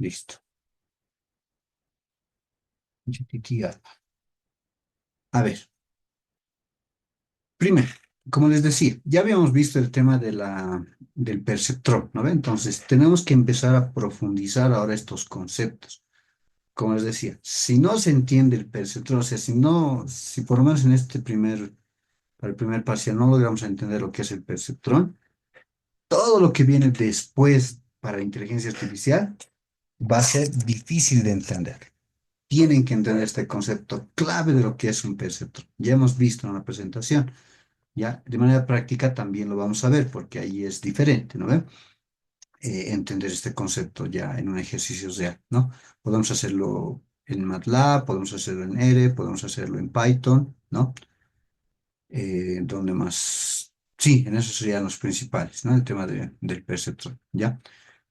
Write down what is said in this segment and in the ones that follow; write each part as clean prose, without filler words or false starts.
Listo. GPT Alpha. A ver, primero, como les decía, ya habíamos visto el tema del perceptrón, ¿no ve? Entonces, tenemos que empezar a profundizar ahora estos conceptos. Como les decía, si no se entiende el perceptrón, o sea, si por lo menos en para el primer parcial no logramos entender lo que es el perceptrón, todo lo que viene después para la inteligencia artificial va a ser difícil de entender. Tienen que entender este concepto clave de lo que es un perceptrón. Ya hemos visto en la presentación, ya de manera práctica también lo vamos a ver porque ahí es diferente, ¿no ve? Entender este concepto ya en un ejercicio real, ¿no? Podemos hacerlo en MATLAB, podemos hacerlo en R, podemos hacerlo en Python, ¿no? ¿Dónde más? Sí, en esos serían los principales, ¿no? El tema del perceptrón, ¿ya?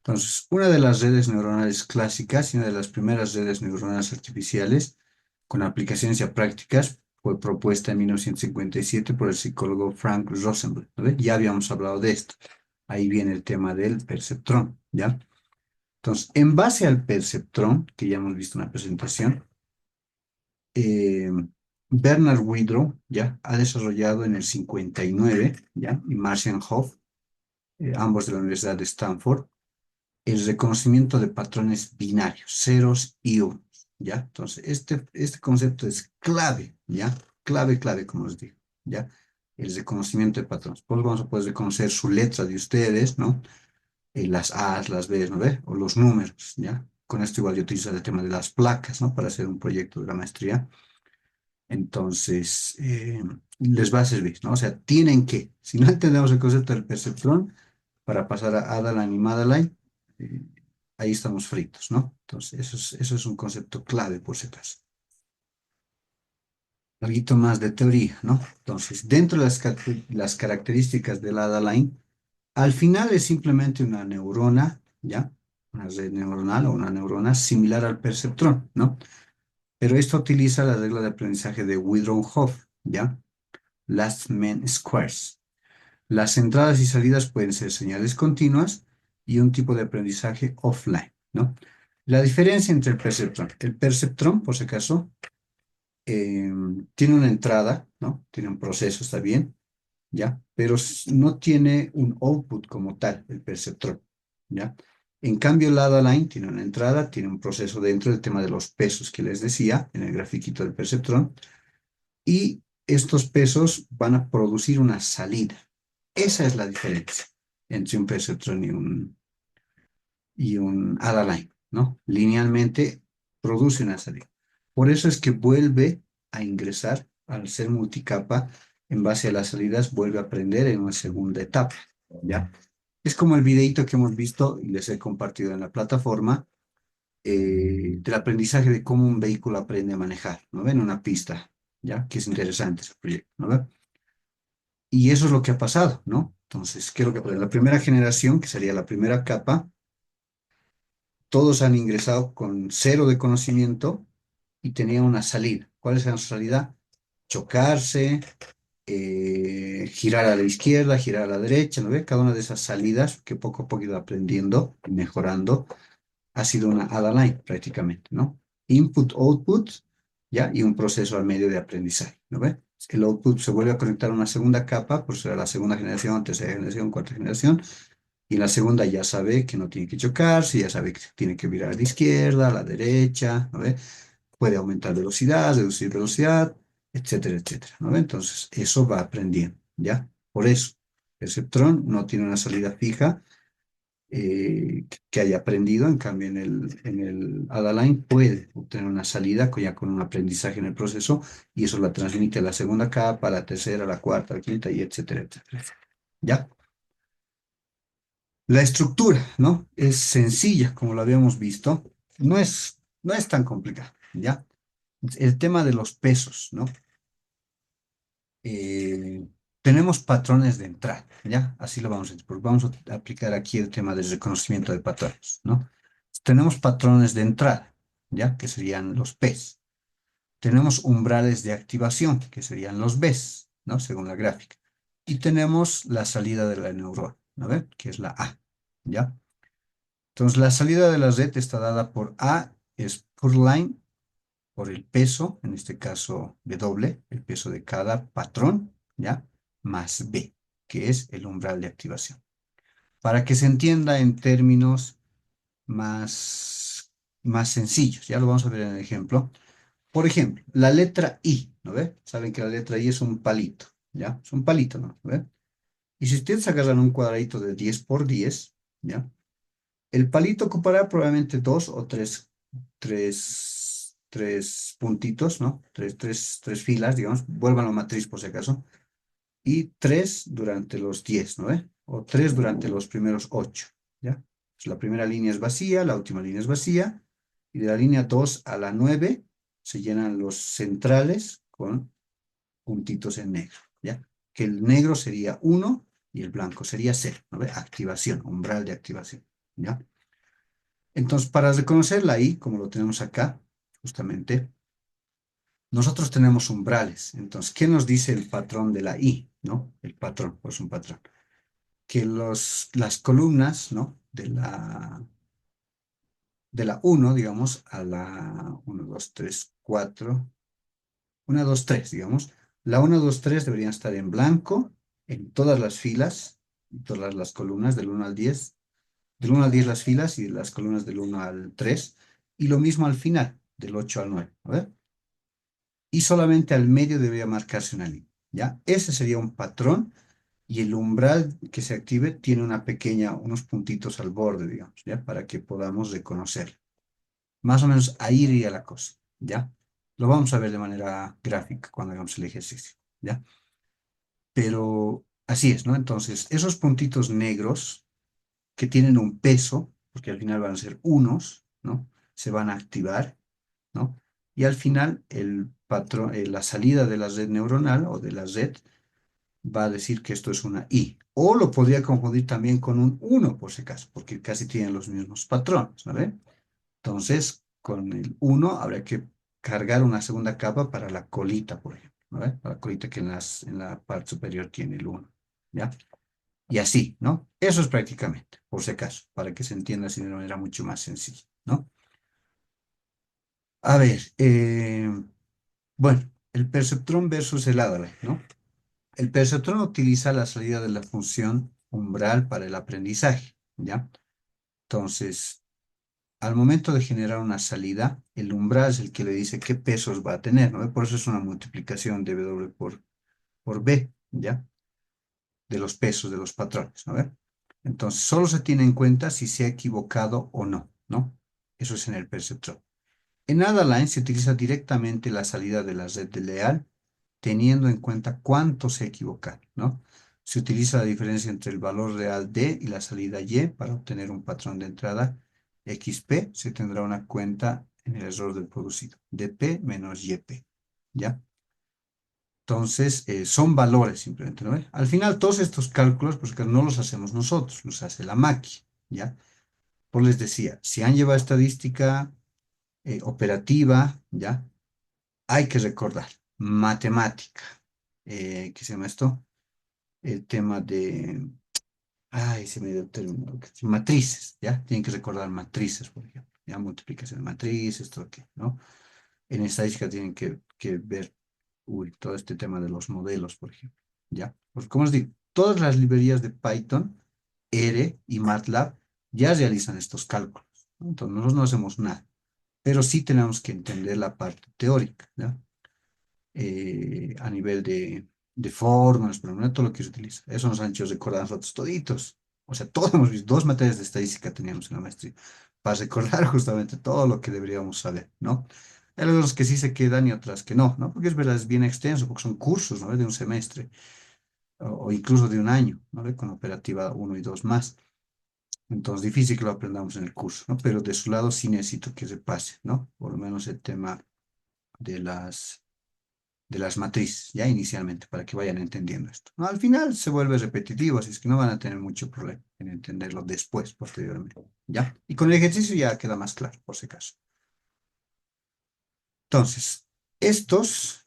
Entonces, una de las redes neuronales clásicas y una de las primeras redes neuronales artificiales con aplicaciones ya prácticas fue propuesta en 1957 por el psicólogo Frank Rosenblatt, ¿no ve? Ya habíamos hablado de esto. Ahí viene el tema del perceptrón, ¿ya? Entonces, en base al perceptrón, que ya hemos visto en la presentación, eh, Bernard Widrow, ¿ya? Ha desarrollado en el 59, ¿ya? Y Martian Hoff, ambos de la Universidad de Stanford, el reconocimiento de patrones binarios, ceros y unos, ¿ya? Entonces, este concepto es clave, ¿ya? Clave, como os digo, ¿ya? El reconocimiento de patrones. Pues vamos a poder reconocer su letra de ustedes, ¿no? Las A's, las B's, ¿no ve? O los números, ¿ya? Con esto igual yo utilizo el tema de las placas, ¿no? Para hacer un proyecto de la maestría. Entonces, les va a servir, ¿no? O sea, tienen que, si no entendemos el concepto del perceptrón, para pasar a Adaline y Madeline, eh, ahí estamos fritos, ¿no? Entonces, eso es un concepto clave, por si acaso. Algo más de teoría, ¿no? Entonces, dentro de las características del Adaline, al final es simplemente una neurona, ¿ya? Una red neuronal o una neurona similar al perceptrón, ¿no? Pero esto utiliza la regla de aprendizaje de Widrow-Hoff, ¿ya? Last men squares. Las entradas y salidas pueden ser señales continuas y un tipo de aprendizaje offline, ¿no? La diferencia entre el perceptrón, por si acaso, eh, tiene una entrada, ¿no? Tiene un proceso, está bien, ¿ya? Pero no tiene un output como tal, el perceptrón, ¿ya? En cambio, el Ada Line tiene una entrada, tiene un proceso dentro del tema de los pesos que les decía en el grafiquito del perceptrón, y estos pesos van a producir una salida. Esa es la diferencia entre un perceptrón y un Ada Line, ¿no? Linealmente produce una salida. Por eso es que vuelve a ingresar, al ser multicapa, en base a las salidas, vuelve a aprender en una segunda etapa, ¿ya? Es como el videito que hemos visto y les he compartido en la plataforma, del aprendizaje de cómo un vehículo aprende a manejar, ¿no ven? Una pista, ¿ya? Que es interesante ese proyecto, ¿no ven? Y eso es lo que ha pasado, ¿no? Entonces, ¿qué es lo que pasa? La primera generación, que sería la primera capa, todos han ingresado con cero de conocimiento y tenían una salida. ¿Cuál es la salida? Chocarse, girar a la izquierda, girar a la derecha, ¿no ve? Cada una de esas salidas que poco a poco he ido aprendiendo y mejorando ha sido una ADA line prácticamente, ¿no? Input, output, ¿ya? Y un proceso al medio de aprendizaje, ¿no ve? El output se vuelve a conectar a una segunda capa, por ser la segunda generación, tercera generación, cuarta generación, y en la segunda ya sabe que no tiene que chocarse, ya sabe que tiene que virar a la izquierda, a la derecha, ¿no ve? Puede aumentar velocidad, reducir velocidad, etcétera, etcétera, ¿no ve? Entonces, eso va aprendiendo, ¿ya? Por eso, el Ceptron no tiene una salida fija, que haya aprendido, en cambio en el Adaline puede obtener una salida ya con un aprendizaje en el proceso y eso la transmite a la segunda capa, a la tercera, a la cuarta, a la quinta y etcétera, etcétera. ¿Ya? La estructura, ¿no? Es sencilla, como lo habíamos visto, no es tan complicada, ¿ya? El tema de los pesos, ¿no? Eh, tenemos patrones de entrada, ¿ya? Así lo vamos a decir, porque vamos a aplicar aquí el tema del reconocimiento de patrones, ¿no? Tenemos patrones de entrada, ¿ya? Que serían los P's. Tenemos umbrales de activación, que serían los B's, ¿no? Según la gráfica. Y tenemos la salida de la neurona, ¿no ve? Que es la A, ¿ya? Entonces, la salida de la red está dada por A, es per line, por el peso, en este caso W, el peso de cada patrón, ¿ya? Más B, que es el umbral de activación. Para que se entienda en términos más sencillos, ya lo vamos a ver en el ejemplo. Por ejemplo, la letra I, ¿no ve? Saben que la letra I es un palito, ¿ya? Es un palito, ¿no ve? Y si ustedes agarran un cuadradito de 10 por 10, ¿ya? El palito ocupará probablemente dos o tres puntitos, ¿no? Tres filas, digamos. Vuelvan a matriz por si acaso. Y tres durante los 10, ¿no ve? O tres durante los primeros 8, ¿ya? Pues la primera línea es vacía, la última línea es vacía. Y de la línea 2 a la 9 se llenan los centrales con puntitos en negro, ¿ya? Que el negro sería uno y el blanco sería 0, ¿no ve? Activación, umbral de activación, ¿ya? Entonces, para reconocer la I, como lo tenemos acá, justamente, nosotros tenemos umbrales. Entonces, ¿qué nos dice el patrón de la I, ¿no? El patrón, pues un patrón. Que las columnas, ¿no? De la 1, digamos, a la 1, 2, 3, 4, 1, 2, 3, digamos. La 1, 2, 3 deberían estar en blanco en todas las filas, todas las columnas del 1 al 10. Del 1 al 10 las filas y las columnas del 1 al 3. Y lo mismo al final, del 8 al 9. A ver. Y solamente al medio debería marcarse una línea, ¿ya? Ese sería un patrón y el umbral que se active tiene unos puntitos al borde, digamos, ¿ya? Para que podamos reconocer. Más o menos ahí iría la cosa, ¿ya? Lo vamos a ver de manera gráfica cuando hagamos el ejercicio, ¿ya? Pero así es, ¿no? Entonces, esos puntitos negros que tienen un peso, porque al final van a ser unos, ¿no? Se van a activar, ¿no? Y al final el patrón, la salida de la red neuronal o de la red va a decir que esto es una I. O lo podría confundir también con un uno por si acaso, porque casi tienen los mismos patrones, ¿no ve? Entonces, con el uno habría que cargar una segunda capa para la colita, por ejemplo, ¿no ve? Para la colita que en la parte superior tiene el uno, ¿ya? Y así, ¿no? Eso es prácticamente, por si acaso, para que se entienda así de una manera mucho más sencilla, ¿no? A ver, bueno, el perceptrón versus el Adderall, ¿no? El perceptrón utiliza la salida de la función umbral para el aprendizaje, ¿ya? Entonces, al momento de generar una salida, el umbral es el que le dice qué pesos va a tener, ¿no? Por eso es una multiplicación de W por B, ¿ya? De los pesos de los patrones, ¿no? Entonces, solo se tiene en cuenta si se ha equivocado o no, ¿no? Eso es en el perceptrón. En Adaline se utiliza directamente la salida de la red de Leal, teniendo en cuenta cuánto se equivoca, ¿no? Se utiliza la diferencia entre el valor real D y la salida Y para obtener un patrón de entrada XP. Se tendrá una cuenta en el error del producido, DP menos YP, ¿ya? Entonces, son valores simplemente, ¿no? Al final, todos estos cálculos, pues que no los hacemos nosotros, los hace la máquina, ¿ya? Pues les decía, si han llevado estadística operativa, ¿ya? Hay que recordar, matemática, ¿qué se llama esto? El tema de, ay, se me dio el término, matrices, ¿ya? Tienen que recordar matrices, por ejemplo, ¿ya? Multiplicación de matrices, todo aquello, ¿no? En estadística tienen que ver, todo este tema de los modelos, por ejemplo, ¿ya? Porque como os digo, todas las librerías de Python, R y MATLAB ya realizan estos cálculos, ¿no? Entonces, nosotros no hacemos nada, pero sí tenemos que entender la parte teórica, ¿ya? A nivel de fórmulas, pero no todo lo que se utiliza. Eso nos han hecho recordar a nosotros toditos. O sea, todos hemos visto, dos materias de estadística teníamos en la maestría, para recordar justamente todo lo que deberíamos saber, ¿no? Hay algunos que sí se quedan y otras que no, ¿no? Porque es verdad, es bien extenso, porque son cursos, ¿no? De un semestre o incluso de un año, ¿no? Con operativa uno y 2 más. Entonces, difícil que lo aprendamos en el curso, ¿no? Pero de su lado sí necesito que se pase, ¿no? Por lo menos el tema de las matrices, ya inicialmente, para que vayan entendiendo esto. ¿No? Al final se vuelve repetitivo, así es que no van a tener mucho problema en entenderlo después, posteriormente, ¿ya? Y con el ejercicio ya queda más claro, por si acaso. Entonces,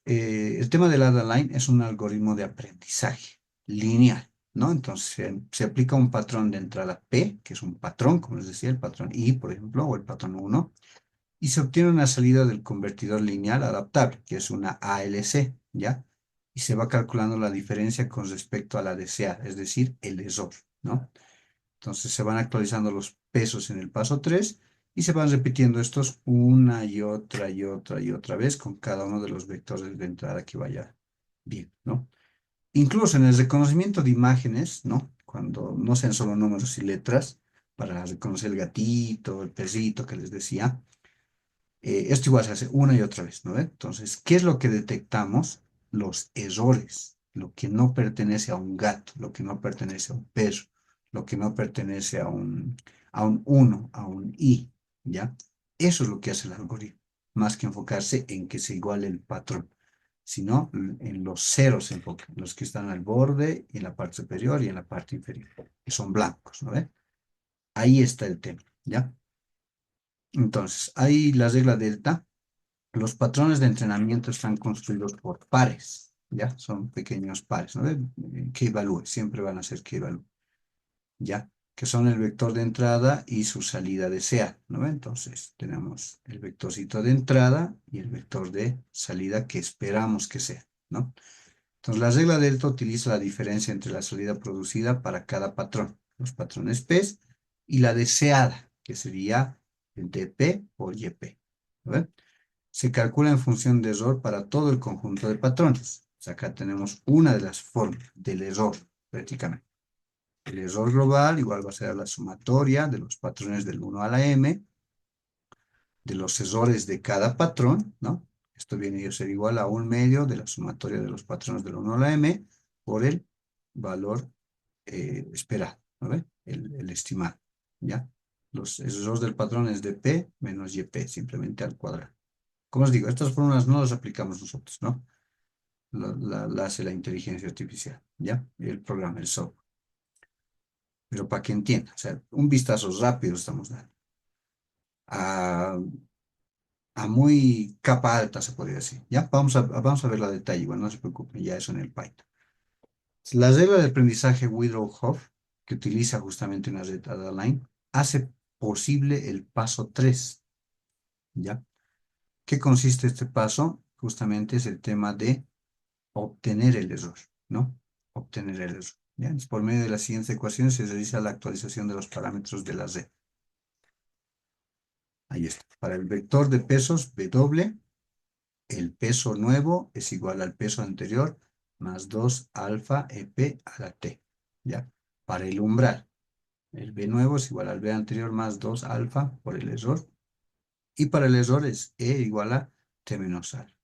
el tema del Ada Line es un algoritmo de aprendizaje lineal, ¿no? Entonces se aplica un patrón de entrada P, que es un patrón, como les decía, el patrón I, por ejemplo, o el patrón 1, y se obtiene una salida del convertidor lineal adaptable, que es una ALC, ¿ya? Y se va calculando la diferencia con respecto a la deseada, es decir, el error, ¿no? Entonces se van actualizando los pesos en el paso 3 y se van repitiendo estos una y otra y otra y otra vez con cada uno de los vectores de entrada que vaya bien, ¿no? Incluso en el reconocimiento de imágenes, ¿no? Cuando no sean solo números y letras, para reconocer el gatito, el perrito que les decía, esto igual se hace una y otra vez, ¿no ve? Entonces, ¿qué es lo que detectamos? Los errores, lo que no pertenece a un gato, lo que no pertenece a un perro, lo que no pertenece a un uno, a un i, ¿ya? Eso es lo que hace el algoritmo, más que enfocarse en que se iguale el patrón, sino en los ceros se enfoca, los que están al borde, y en la parte superior y en la parte inferior, que son blancos, ¿no ve? Ahí está el tema, ¿ya? Entonces, hay la regla delta. Los patrones de entrenamiento están construidos por pares, ¿ya? Son pequeños pares, ¿no? Que evalúe, siempre van a ser que evalúe, ¿ya? Que son el vector de entrada y su salida deseada, ¿no? Entonces, tenemos el vectorcito de entrada y el vector de salida que esperamos que sea, ¿no? Entonces, la regla delta utiliza la diferencia entre la salida producida para cada patrón, los patrones P y la deseada, que sería el dp por yp, ¿no? Se calcula en función de error para todo el conjunto de patrones. O sea, acá tenemos una de las formas del error, prácticamente. El error global igual va a ser la sumatoria de los patrones del 1 a la m, de los errores de cada patrón, ¿no? Esto viene a ser igual a un medio de la sumatoria de los patrones del 1 a la m por el valor esperado, ¿no ve? El estimado, ¿ya? Los errores del patrón es dp menos yp, simplemente al cuadrado. Como os digo, estas fórmulas no las aplicamos nosotros, ¿no? La hace la inteligencia artificial, ¿ya? El programa, el software. Pero para que entienda, o sea, un vistazo rápido estamos dando. A, a muy capa alta, se podría decir, ¿ya? Vamos a ver la detalle, bueno, no se preocupen, ya eso en el Python. La regla de aprendizaje Whittle-Hoff, que utiliza justamente una red Adaline, hace posible el paso 3, ¿ya? ¿Qué consiste este paso? Justamente es el tema de obtener el error, ¿no? Obtener el error. ¿Ya? Entonces, por medio de las siguientes ecuaciones se realiza la actualización de los parámetros de la red. Ahí está. Para el vector de pesos, W, el peso nuevo es igual al peso anterior más 2 alfa EP a la T. ¿Ya? Para el umbral, el B nuevo es igual al B anterior más 2 alfa por el error. Y para el error es E igual a T menos alfa.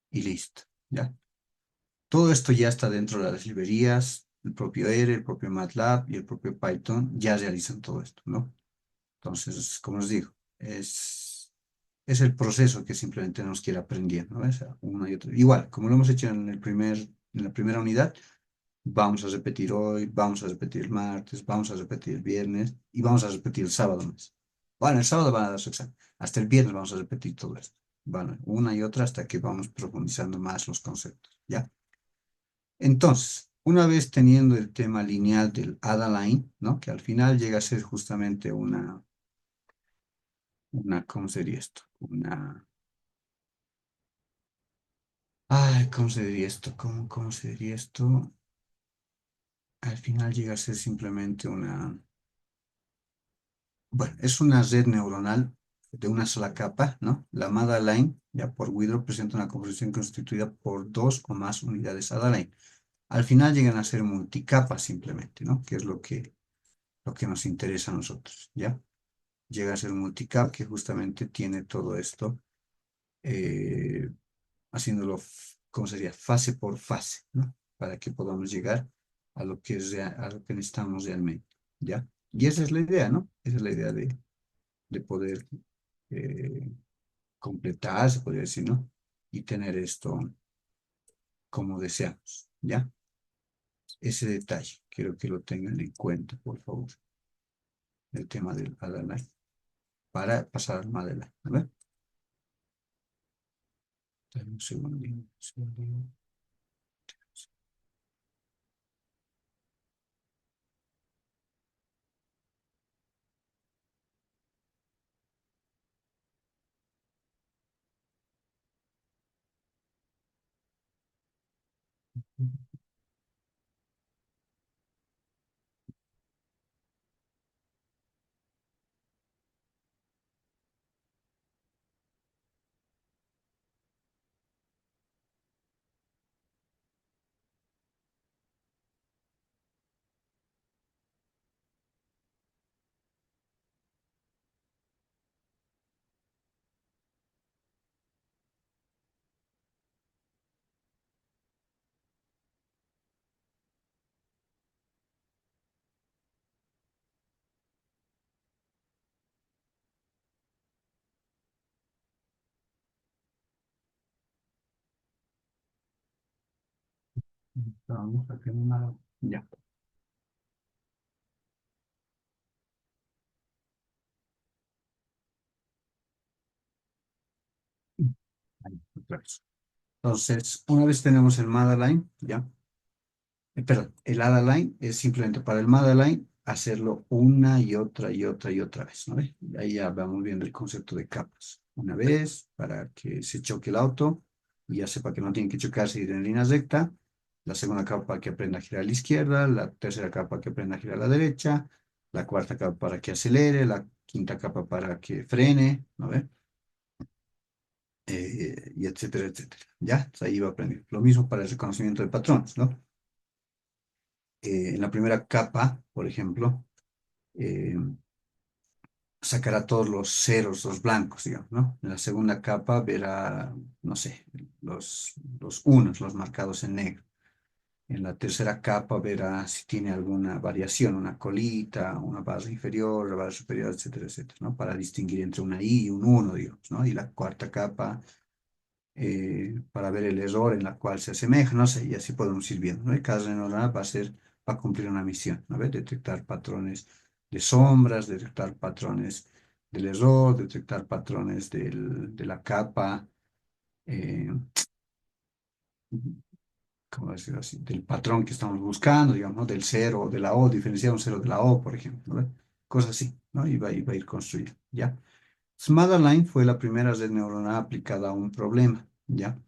Y listo. ¿Ya? Todo esto ya está dentro de las librerías, el propio R, el propio MATLAB y el propio Python ya realizan todo esto, ¿no? Entonces, como os digo, es el proceso que simplemente tenemos que ir aprendiendo, ¿no? O sea, uno y otro. Igual, como lo hemos hecho en la primera unidad, vamos a repetir hoy, vamos a repetir el martes, vamos a repetir el viernes y vamos a repetir el sábado más. Bueno, el sábado van a dar su examen. Hasta el viernes vamos a repetir todo esto. Bueno, una y otra hasta que vamos profundizando más los conceptos, ¿ya? Entonces, una vez teniendo el tema lineal del Adaline, ¿no? Que al final llega a ser justamente ¿cómo sería esto? ¿Cómo se diría esto? ¿Cómo se diría esto? Al final llega a ser simplemente bueno, es una red neuronal de una sola capa, ¿no? La Adaline, ya por Widro, presenta una composición constituida por dos o más unidades Adaline. Al final llegan a ser multicapas simplemente, ¿no? Que es lo que nos interesa a nosotros, ¿ya? Llega a ser un multicap que justamente tiene todo esto, eh, haciéndolo, ¿cómo sería? Fase por fase, ¿no? Para que podamos llegar a lo que a lo que necesitamos realmente, ¿ya? Y esa es la idea, ¿no? Esa es la idea de poder eh, completar, se podría decir, ¿no? Y tener esto como deseamos, ¿ya? Ese detalle, quiero que lo tengan en cuenta, por favor, el tema del Adonai, para pasar al Madeline, ¿no? Dame un segundín, un segundín. Vamos a hacer una... Ya. Ahí, otra vez. Entonces, una vez tenemos el Madeline, ya. Perdón, el Ada Line es simplemente para el Madeline hacerlo una y otra y otra y otra vez, ¿no ve? Y ahí ya vamos viendo el concepto de capas. Una vez para que se choque el auto y ya sepa que no tiene que chocarse y ir en línea recta. La segunda capa para que aprenda a girar a la izquierda. La tercera capa para que aprenda a girar a la derecha. La cuarta capa para que acelere. La quinta capa para que frene, ¿no ve? Y etcétera, etcétera. Ya, pues ahí va a aprender. Lo mismo para el reconocimiento de patrones, ¿no? En la primera capa, por ejemplo, eh, sacará todos los ceros, los blancos, digamos, ¿no? En la segunda capa verá, no sé, los unos, los marcados en negro. En la tercera capa verá si tiene alguna variación, una colita, una barra inferior, una barra superior, etcétera, etcétera, ¿no? Para distinguir entre una I y un uno, digamos, ¿no? Y la cuarta capa para ver el error en la cual se asemeja, no sé, y así podemos ir viendo, ¿no? Y cada red neuronal va a cumplir una misión, ¿no? ¿Ve? Detectar patrones de sombras, detectar patrones del error, detectar patrones de la capa, eh, ¿cómo decirlo así? Del patrón que estamos buscando, digamos, ¿no? Del cero, de la O, diferenciar un cero de la O, por ejemplo, ¿no? ¿Ve? Cosas así, ¿no? Y va a ir construyendo, ¿ya? Smotherline fue la primera red neuronal aplicada a un problema, ¿ya?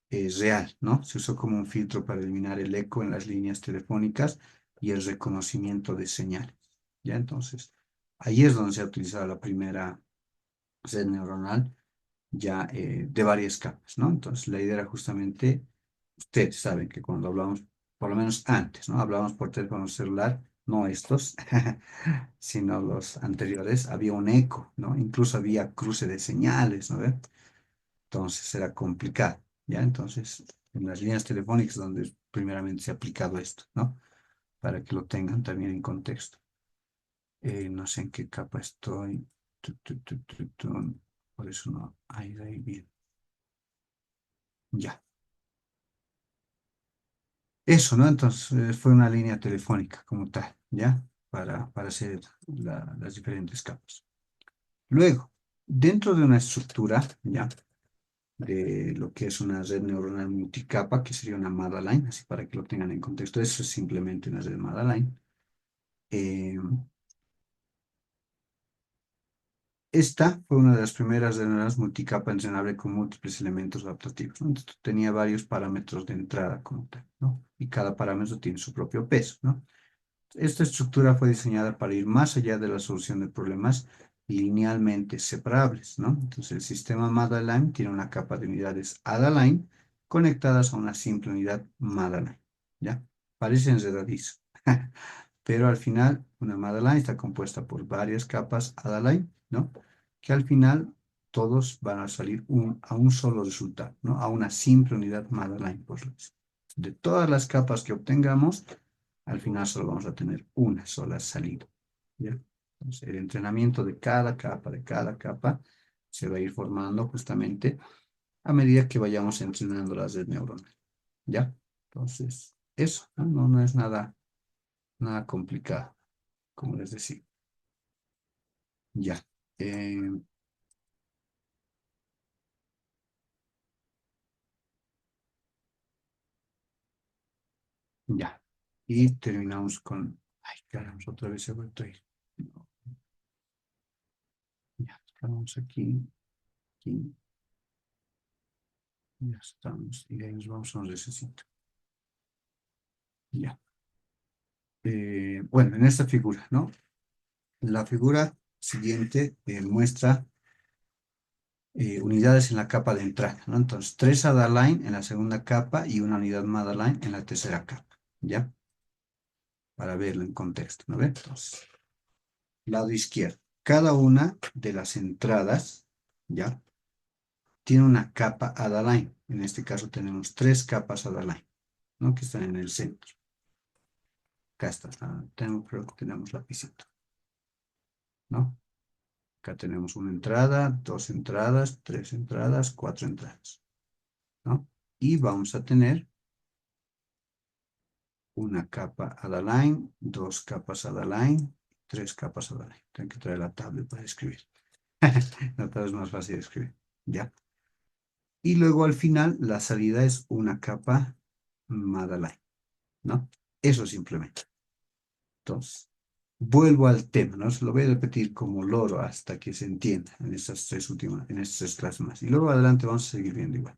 Real, ¿no? Se usó como un filtro para eliminar el eco en las líneas telefónicas y el reconocimiento de señales. ¿Ya? Entonces, ahí es donde se ha utilizado la primera red neuronal ya de varias capas, ¿no? Entonces, la idea era justamente, ustedes saben que cuando hablamos, por lo menos antes, ¿no? Hablábamos por teléfono celular, no estos, sino los anteriores, había un eco, ¿no? Incluso había cruce de señales, ¿no? Entonces era complicado, ¿ya? Entonces, en las líneas telefónicas donde primeramente se ha aplicado esto, ¿no? Para que lo tengan también en contexto. No sé en qué capa estoy. Por eso no. Ahí, bien. Ya. Eso, ¿no? Entonces fue una línea telefónica como tal, ¿ya? Para hacer las diferentes capas. Luego, dentro de una estructura, ¿ya? De lo que es una red neuronal multicapa, que sería una Madeline, así para que lo tengan en contexto. Eso es simplemente una red Madeline. Eh, Esta fue una de las primeras redes neuronales multicapa entrenable con múltiples elementos adaptativos, ¿no? Entonces, tenía varios parámetros de entrada como tal, ¿no? Y cada parámetro tiene su propio peso, ¿no? Esta estructura fue diseñada para ir más allá de la solución de problemas linealmente separables, ¿no? Entonces, el sistema Madeline tiene una capa de unidades Adaline conectadas a una simple unidad Madeline, ¿ya? Parece enredadizo, pero al final una Madeline está compuesta por varias capas Adaline, ¿no? Que al final todos van a salir a un solo resultado, ¿no? A una simple unidad Madeline, por de todas las capas que obtengamos, al final solo vamos a tener una sola salida, ¿ya? Entonces, el entrenamiento de cada capa, se va a ir formando justamente a medida que vayamos entrenando las redes neuronales, ¿ya? Entonces, eso, ¿no? No es nada complicado, como les decía. Ya, eh, ya. Y terminamos con, ay, caramba, otra vez he vuelto a ir. No, ya, estamos aquí, ya estamos, y ahí nos vamos a un recesito. Ya. Bueno, en esta figura, ¿no? La figura siguiente muestra unidades en la capa de entrada, ¿no? Entonces, 3 Adaline en la segunda capa y una unidad Madaline en la tercera capa, ¿ya? Para verlo en contexto, ¿no ve? Entonces, lado izquierdo. Cada una de las entradas, ¿ya? Tiene una capa Adaline. En este caso tenemos 3 capas Adaline, ¿no? Que están en el centro. Acá está. Creo que tenemos lapicito, ¿no? Acá tenemos una entrada, 2 entradas, 3 entradas, 4 entradas, ¿no? Y vamos a tener una capa Adaline, 2 capas Adaline, 3 capas Adaline. Tengo que traer la tablet para escribir. La tablet es más fácil de escribir, ¿ya? Y luego al final la salida es una capa Madeline, ¿no? Eso simplemente. Entonces, vuelvo al tema, ¿no? Se lo voy a repetir como loro hasta que se entienda en estas 3 clases más. Y luego adelante vamos a seguir viendo igual.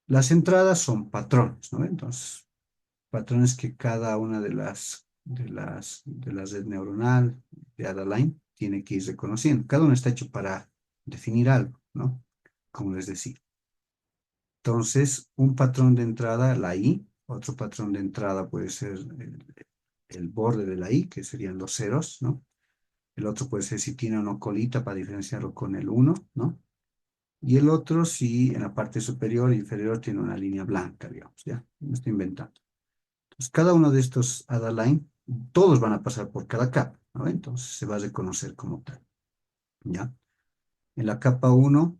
Las entradas son patrones, ¿no? Entonces, patrones que cada una de la red neuronal de Adaline tiene que ir reconociendo. Cada uno está hecho para definir algo, ¿no? Como les decía. Entonces, un patrón de entrada, la I, otro patrón de entrada puede ser el borde de la I, que serían los ceros, ¿no? El otro puede ser si tiene o no colita para diferenciarlo con el 1, ¿no? Y el otro si en la parte superior e inferior tiene una línea blanca, digamos, ¿ya? Me estoy inventando. Entonces, cada uno de estos Adaline, todos van a pasar por cada capa, ¿no? Entonces, se va a reconocer como tal, ¿ya? En la capa 1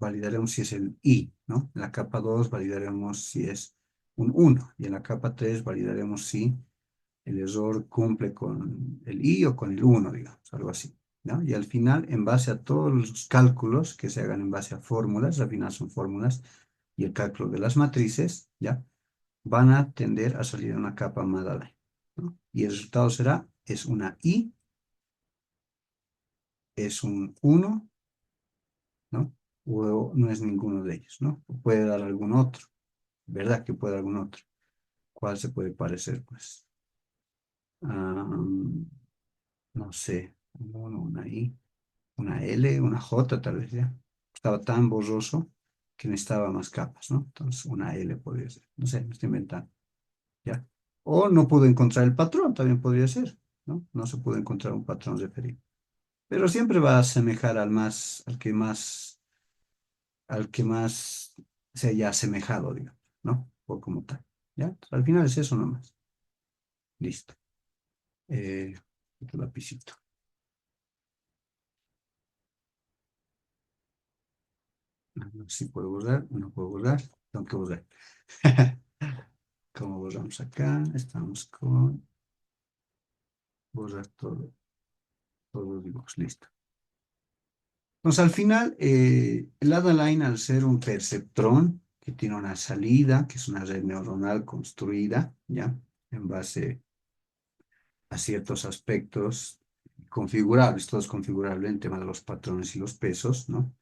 validaremos si es el I, ¿no? En la capa 2 validaremos si es un 1 y en la capa 3 validaremos si el error cumple con el I o con el 1, digamos, algo así, ¿no? Y al final, en base a todos los cálculos que se hagan en base a fórmulas, al final son fórmulas y el cálculo de las matrices, ¿ya? Van a tender a salir una capa Madeline, ¿no? Y el resultado será, es una I, es un 1, ¿no? O no es ninguno de ellos, ¿no? O puede dar algún otro, ¿verdad? Que puede dar algún otro. ¿Cuál se puede parecer? Pues, no sé, una I, una L, una J tal vez, ¿ya? Estaba tan borroso que necesitaba más capas, ¿no? Entonces, una L podría ser. No sé, me estoy inventando, ¿ya? O no pudo encontrar el patrón, también podría ser, ¿no? No se pudo encontrar un patrón referido. Pero siempre va a asemejar al que más se haya asemejado, digamos, ¿no? Por como tal, ¿ya? Entonces, al final es eso nomás. Listo. Otro lapicito. No sé si puedo borrar, no puedo borrar, tengo que borrar. ¿Cómo borramos acá? Estamos con borrar todos los dibujos, listo. Entonces, al final, el Adaline, al ser un perceptrón que tiene una salida, que es una red neuronal construida, ¿ya? En base a ciertos aspectos configurables, todo es configurable en tema de los patrones y los pesos, ¿no?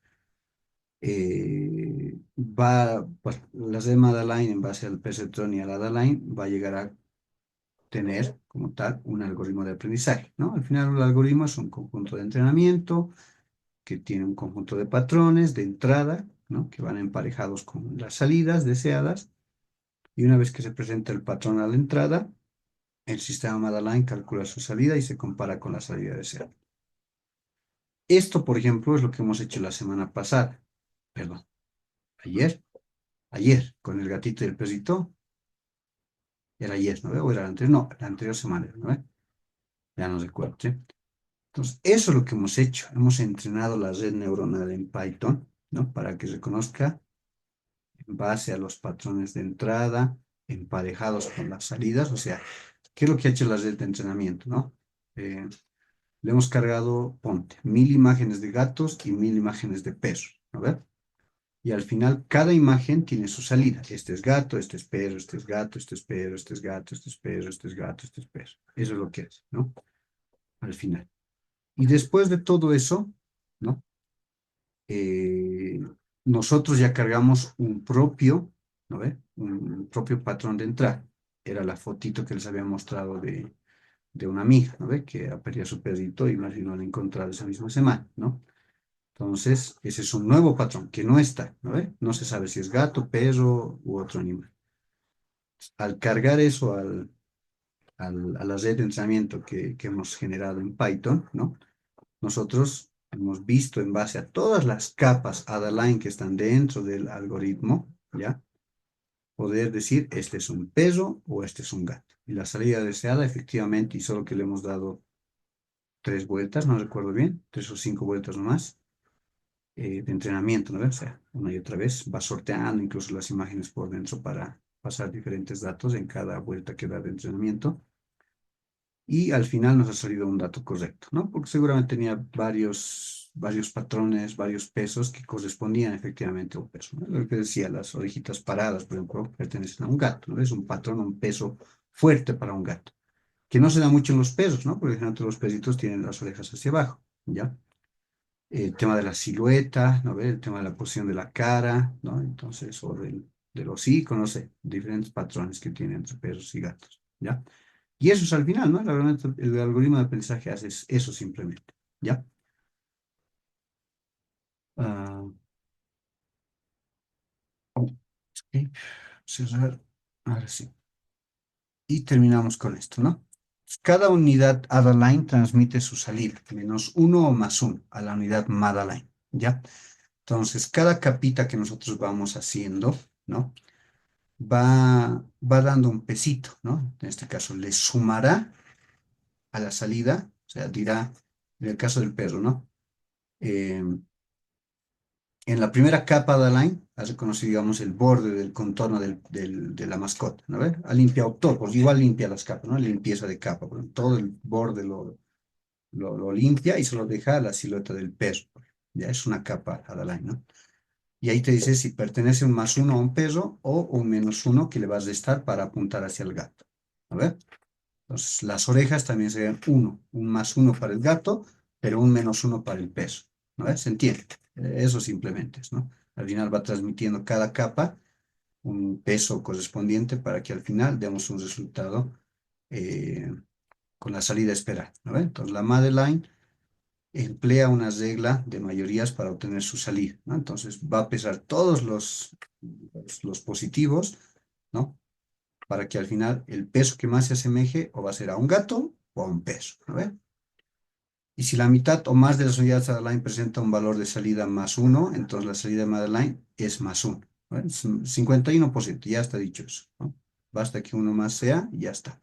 Pues, la red Madeline en base al perceptrón y al Adaline va a llegar a tener como tal un algoritmo de aprendizaje, ¿no? Al final el algoritmo es un conjunto de entrenamiento que tiene un conjunto de patrones de entrada, ¿no? Que van emparejados con las salidas deseadas y una vez que se presenta el patrón a la entrada, el sistema Madeline calcula su salida y se compara con la salida deseada. Esto, por ejemplo, es lo que hemos hecho la semana pasada, perdón, ayer, con el gatito y el perrito, era ayer, ¿no? ¿O era la anterior? No, la anterior semana, ¿no? Ya no recuerdo, ¿sí? Entonces, eso es lo que hemos hecho. Hemos entrenado la red neuronal en Python, ¿no? Para que reconozca en base a los patrones de entrada emparejados con las salidas. O sea, ¿qué es lo que ha hecho la red de entrenamiento, no? Le hemos cargado, ponte, 1000 imágenes de gatos y 1000 imágenes de perros, ¿no ve? Y al final, cada imagen tiene su salida. Este es gato, este es perro, este es gato, este es perro, este es gato, este es perro, este es gato, este es perro. Eso es lo que hace, ¿no? Al final. Y después de todo eso, ¿no? Eh, nosotros ya cargamos un propio. ¿no ve? Un propio patrón de entrada. Era la fotito que les había mostrado de una amiga, ¿no ve? Que ha perdido a su perrito y más bien lo han encontrado esa misma semana, ¿no? Entonces, ese es un nuevo patrón que no está, ¿no ve? No se sabe si es gato, perro u otro animal. Al cargar eso a la red de entrenamiento que hemos generado en Python, ¿no? Nosotros hemos visto en base a todas las capas Adaline que están dentro del algoritmo, ¿ya? Poder decir, este es un perro o este es un gato. Y la salida deseada, efectivamente, y solo que le hemos dado 3 vueltas, no recuerdo bien, 3 o 5 vueltas nomás, de entrenamiento, ¿no? O sea, una y otra vez va sorteando incluso las imágenes por dentro para pasar diferentes datos en cada vuelta que da de entrenamiento. Y al final nos ha salido un dato correcto, ¿no? Porque seguramente tenía varios patrones, varios pesos que correspondían efectivamente a un peso, ¿no? Lo que decía, las orejitas paradas, por ejemplo, pertenecen a un gato, ¿no? Es un patrón, un peso fuerte para un gato, que no se da mucho en los perros, ¿no? Porque generalmente los perritos tienen las orejas hacia abajo, ¿ya? El tema de la silueta, ¿no ve? El tema de la posición de la cara, ¿no? Entonces, o del hocico, no sé, diferentes patrones que tienen entre perros y gatos, ¿ya? Y eso es al final, ¿no? El algoritmo de aprendizaje hace eso simplemente, ¿ya? Ah, ok, cerrar, ahora sí. Y terminamos con esto, ¿no? Cada unidad Adaline transmite su salida, -1 o +1 a la unidad Madaline, ¿ya? Entonces, cada capita que nosotros vamos haciendo, ¿no? Va dando un pesito, ¿no? En este caso, le sumará a la salida, o sea, dirá, en el caso del perro, ¿no? Eh, en la primera capa de Align, has reconocido, digamos, el borde del contorno de la mascota, ¿no ves? Ha limpiado todo, pues igual limpia las capas, ¿no? Limpieza de capa, pues, todo el borde lo limpia y solo deja la silueta del perro. Ya es una capa Align, ¿no? Y ahí te dice si pertenece un +1 a un perro o un -1 que le vas a restar para apuntar hacia el gato. A ver. Entonces, las orejas también serían un +1 para el gato, pero un -1 para el peso. ¿No ves? ¿Se entiende? Eso simplemente es, ¿no? Al final va transmitiendo cada capa un peso correspondiente para que al final demos un resultado eh, con la salida esperada. ¿No ves? Entonces, la Madeline emplea una regla de mayorías para obtener su salida, ¿no? Entonces, va a pesar todos los positivos, ¿no? Para que al final el peso que más se asemeje o va a ser a un gato o a un perro, ¿no ve? Y si la mitad o más de las unidades de Madeline presenta un valor de salida +1, entonces la salida de Madeline es +1, ¿no ve? Es un 51%, ya está dicho eso, ¿no? Basta que uno más sea y ya está.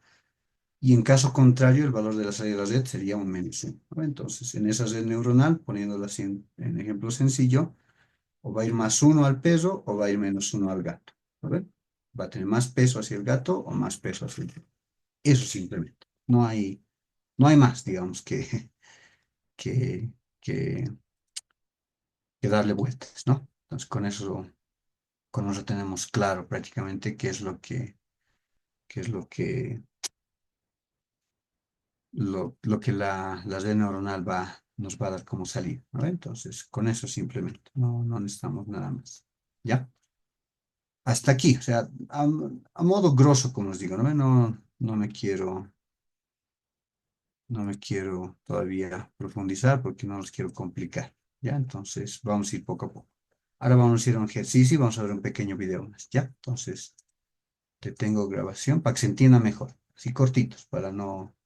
Y en caso contrario, el valor de la salida de la red sería un -1, ¿no ve? Entonces, en esa red neuronal, poniéndola así en ejemplo sencillo, o va a ir +1 al perro o va a ir -1 al gato, ¿no ve? Va a tener más peso hacia el gato o más peso hacia el perro. Eso simplemente. No hay más, digamos, que, que, que darle vueltas, ¿no? Entonces, con eso tenemos claro prácticamente qué es lo que la red neuronal nos va a dar como salida, ¿no? Entonces, con eso simplemente, no necesitamos nada más, ¿ya? Hasta aquí, o sea, a modo grosso, como os digo, ¿no? No me quiero todavía profundizar porque no los quiero complicar, ¿ya? Entonces, vamos a ir poco a poco. Ahora vamos a ir a un ejercicio y vamos a ver un pequeño video más, ¿ya? Entonces, te tengo grabación para que se entienda mejor, así cortitos, para no